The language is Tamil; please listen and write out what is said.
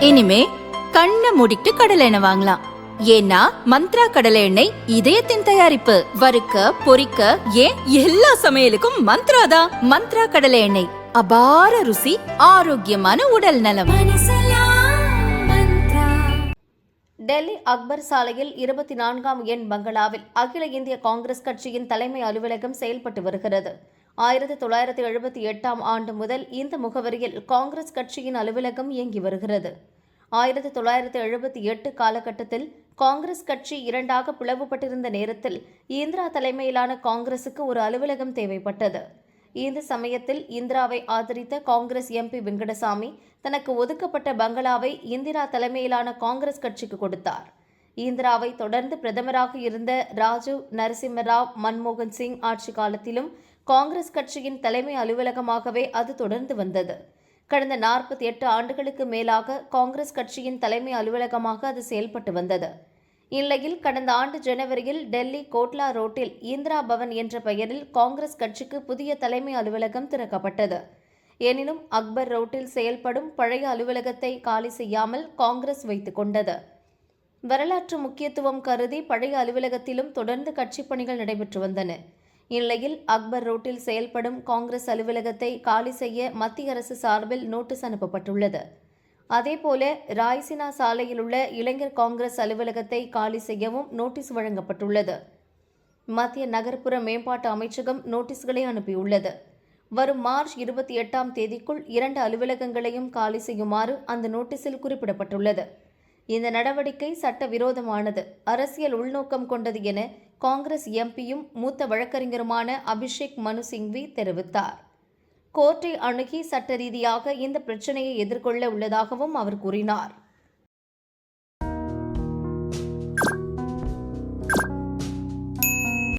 இனிமே கண்ணை மூடிட்டு கடலை எண்ணெய் வாங்கலாம். ஏன்னா மந்த்ரா கடலை எண்ணெய் இதயத்தின் தயாரிப்பு. வறுக்க பொரிக்க ஏன் எல்லா சமையலுக்கும் மந்த்ரா தான். மந்த்ரா கடலை எண்ணெய், அபார ருசி, ஆரோக்கியமான உடல் நலம். டெல்லி அக்பர் சாலையில் 24ஆம் எண் பங்களாவில் அகில இந்திய காங்கிரஸ் கட்சியின் தலைமை அலுவலகம் செயல்பட்டு வருகிறது. 1978ஆம் ஆண்டு முதல் இந்த முகவரியில் காங்கிரஸ் கட்சியின் அலுவலகம் இயங்கி வருகிறது. 1978 காலகட்டத்தில் காங்கிரஸ் கட்சி இரண்டாக பிளவுபட்டிருந்த நேரத்தில் இந்திரா தலைமையிலான காங்கிரசுக்கு ஒரு அலுவலகம் தேவைப்பட்டது. இந்த சமயத்தில் இந்திராவை ஆதரித்த காங்கிரஸ் எம்பி வெங்கடசாமி தனக்கு ஒதுக்கப்பட்ட பங்களாவை இந்திரா தலைமையிலான காங்கிரஸ் கட்சிக்கு கொடுத்தார். இந்திராவை தொடர்ந்து பிரதமராக இருந்த ராஜீவ் நரசிம்மராவ் மன்மோகன் சிங் ஆட்சி காலத்திலும் காங்கிரஸ் கட்சியின் தலைமை அலுவலகமாகவே அது தொடர்ந்து வந்தது. கடந்த 48 ஆண்டுகளுக்கு மேலாக காங்கிரஸ் கட்சியின் தலைமை அலுவலகமாக அது செயல்பட்டு வந்தது. இந்நிலையில் கடந்த ஆண்டு ஜனவரியில் டெல்லி கோட்லா ரோட்டில் இந்திரா பவன் என்ற பெயரில் காங்கிரஸ் கட்சிக்கு புதிய தலைமை அலுவலகம் திறக்கப்பட்டது. எனினும் அக்பர் ரோட்டில் செயல்படும் பழைய அலுவலகத்தை காலி செய்யாமல் காங்கிரஸ் வைத்துக் கொண்டது. வரலாற்று முக்கியத்துவம் கருதி பழைய அலுவலகத்திலும் தொடர்ந்து கட்சிப் பணிகள் நடைபெற்று வந்தன. இந்நிலையில் அக்பர் ரோட்டில் செயல்படும் காங்கிரஸ் அலுவலகத்தை காலி செய்ய மத்திய அரசு சார்பில் நோட்டீஸ் அனுப்பப்பட்டுள்ளது. அதேபோல ராய்சினா சாலையில் உள்ள இளைஞர் காங்கிரஸ் அலுவலகத்தை காலி செய்யவும் நோட்டீஸ் வழங்கப்பட்டுள்ளது. மத்திய நகர்ப்புற மேம்பாட்டு அமைச்சகம் நோட்டீஸ்களை அனுப்பியுள்ளது. வரும் மார்ச் 28ஆம் தேதிக்குள் 2 அலுவலகங்களையும் காலி செய்யுமாறு அந்த நோட்டீஸில் குறிப்பிடப்பட்டுள்ளது. இந்த நடவடிக்கை சட்டவிரோதமானது, அரசியல் உள்நோக்கம் கொண்டது என காங்கிரஸ் எம்பியும் மூத்த வழக்கறிஞருமான அபிஷேக் மனு சிங்வி தெரிவித்தார். கோர்ட்டை அணுகி சட்ட ரீதியாக இந்த பிரச்சினையை எதிர்கொள்ள உள்ளதாகவும் அவர் கூறினார்.